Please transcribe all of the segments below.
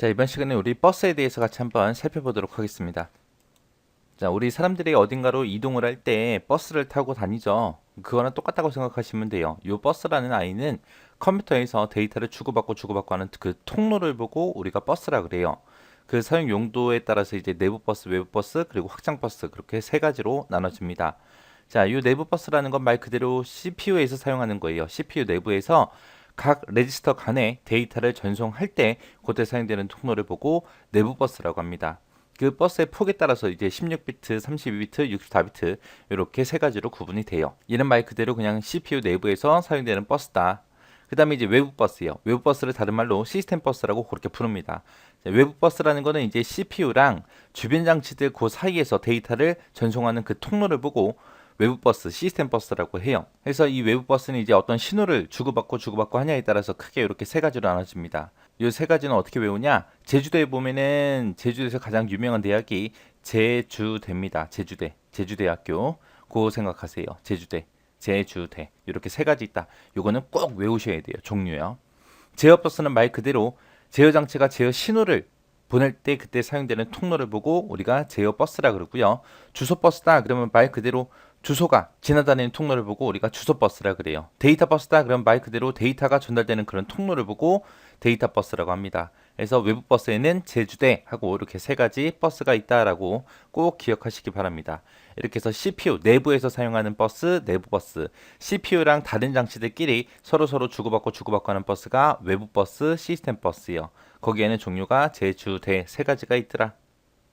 자, 이번 시간에 우리 버스에 대해서 같이 한번 살펴보도록 하겠습니다. 자, 우리 사람들이 어딘가로 이동을 할 때 버스를 타고 다니죠. 그거랑 똑같다고 생각하시면 돼요. 이 버스라는 아이는 컴퓨터에서 데이터를 주고받고 하는 그 통로를 보고 우리가 버스라 그래요. 그 사용 용도에 따라서 이제 내부 버스, 외부 버스, 그리고 확장 버스 그렇게 세 가지로 나눠집니다. 자, 이 내부 버스라는 건 말 그대로 CPU에서 사용하는 거예요. CPU 내부에서 각 레지스터 간에 데이터를 전송할 때 그때 사용되는 통로를 보고 내부 버스라고 합니다. 그 버스의 폭에 따라서 이제 16비트, 32비트, 64비트 이렇게 세 가지로 구분이 돼요. 얘는 말 그대로 그냥 CPU 내부에서 사용되는 버스다. 그 다음에 이제 외부 버스예요. 외부 버스를 다른 말로 시스템 버스라고 그렇게 부릅니다. 외부 버스라는 거는 이제 CPU랑 주변 장치들 그 사이에서 데이터를 전송하는 그 통로를 보고 외부 버스, 시스템 버스라고 해요. 그래서 이 외부 버스는 이제 어떤 신호를 주고받고 하냐에 따라서 크게 이렇게 세 가지로 나눠집니다. 이 세 가지는 어떻게 외우냐? 제주도에 보면은 제주도에서 가장 유명한 대학이 제주대입니다. 제주대학교. 그거 생각하세요. 제주대. 이렇게 세 가지 있다. 요거는 꼭 외우셔야 돼요. 종류요. 제어 버스는 말 그대로 제어 장치가 제어 신호를 보낼 때 그때 사용되는 통로를 보고 우리가 제어 버스라 그러고요. 주소 버스다 그러면 말 그대로 주소가 지나다니는 통로를 보고 우리가 주소 버스라 그래요. 데이터 버스다 그러면 말 그대로 데이터가 전달되는 그런 통로를 보고 데이터 버스라고 합니다. 그래서 외부 버스에는 제주대 하고 이렇게 세 가지 버스가 있다라고 꼭 기억하시기 바랍니다. 이렇게 해서 CPU 내부에서 사용하는 버스, 내부 버스, CPU랑 다른 장치들끼리 서로 주고받고 하는 버스가 외부 버스, 시스템 버스요. 거기에는 종류가 제주, 대 세 가지가 있더라.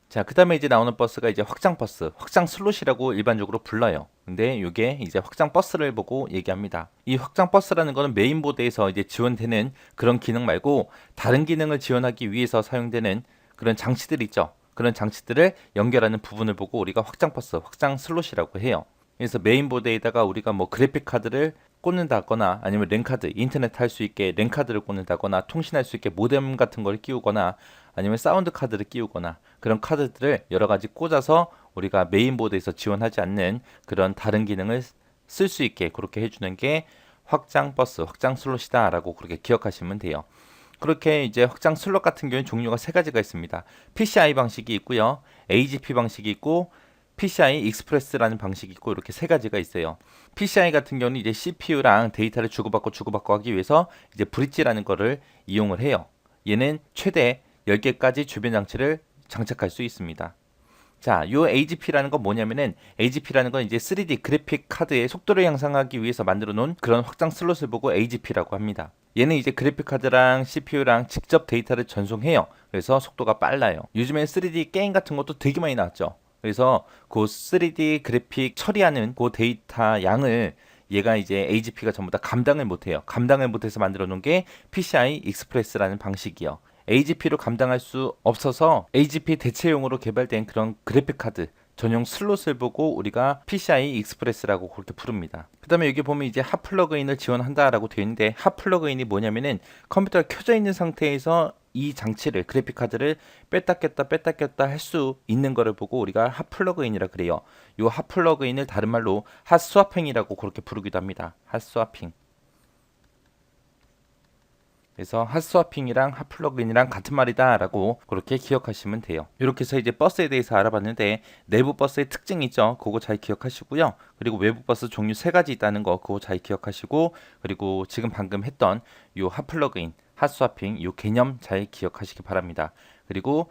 자, 그 다음에 이제 나오는 버스가 이제 확장 버스, 확장 슬롯이라고 일반적으로 불러요. 근데 이게 이제 확장 버스를 보고 얘기합니다. 이 확장 버스라는 거는 메인보드에서 이제 지원되는 그런 기능 말고 다른 기능을 지원하기 위해서 사용되는 그런 장치들 있죠. 그런 장치들을 연결하는 부분을 보고 우리가 확장 버스, 확장 슬롯이라고 해요. 그래서 메인보드에다가 우리가 뭐 그래픽 카드를 꽂는다거나 아니면 랜카드, 인터넷 할 수 있게 랜카드를 꽂는다거나 통신할 수 있게 모뎀 같은 걸 끼우거나 아니면 사운드 카드를 끼우거나 그런 카드들을 여러 가지 꽂아서 우리가 메인보드에서 지원하지 않는 그런 다른 기능을 쓸 수 있게 그렇게 해주는 게 확장 버스, 확장 슬롯이다 라고 그렇게 기억하시면 돼요. 그렇게 이제 확장 슬롯 같은 경우는 종류가 세 가지가 있습니다. PCI 방식이 있고요. AGP 방식이 있고 PCI 익스프레스라는 방식이 있고 이렇게 세 가지가 있어요. PCI 같은 경우는 이제 CPU랑 데이터를 주고받고 하기 위해서 이제 브릿지라는 거를 이용을 해요. 얘는 최대 10개까지 주변 장치를 장착할 수 있습니다. 자, 요 AGP라는 건 뭐냐면은 AGP라는 건 이제 3D 그래픽 카드의 속도를 향상하기 위해서 만들어 놓은 그런 확장 슬롯을 보고 AGP라고 합니다. 얘는 이제 그래픽 카드랑 CPU랑 직접 데이터를 전송해요. 그래서 속도가 빨라요. 요즘엔 3D 게임 같은 것도 되게 많이 나왔죠. 그래서 그 3D 그래픽 처리하는 그 데이터 양을 얘가 이제 AGP가 전부 다 감당을 못해요. 감당을 못해서 만들어 놓은 게 PCI 익스프레스라는 방식이요. AGP로 감당할 수 없어서 AGP 대체용으로 개발된 그런 그래픽 카드 전용 슬롯을 보고 우리가 PCI 익스프레스라고 그렇게 부릅니다. 그 다음에 여기 보면 이제 핫 플러그인을 지원한다라고 되어 있는데 핫 플러그인이 뭐냐면은 컴퓨터가 켜져 있는 상태에서 이 장치를 그래픽 카드를 뺐다 꼈다 할 수 있는 거를 보고 우리가 핫 플러그인이라 그래요. 이 핫 플러그인을 다른 말로 핫 스와핑이라고 그렇게 부르기도 합니다. 핫 스와핑. 그래서 핫스와핑이랑 핫플러그인이랑 같은 말이다라고 그렇게 기억하시면 돼요. 이렇게 해서 이제 버스에 대해서 알아봤는데 내부 버스의 특징이 있죠. 그거 잘 기억하시고요. 그리고 외부 버스 종류 세 가지 있다는 거 그거 잘 기억하시고 그리고 지금 방금 했던 요 핫플러그인, 핫스와핑 요 개념 잘 기억하시기 바랍니다. 그리고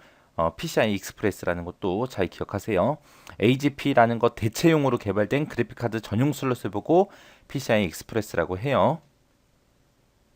PCI 익스프레스라는 것도 잘 기억하세요. AGP라는 것 대체용으로 개발된 그래픽카드 전용 슬롯을 보고 PCI 익스프레스라고 해요.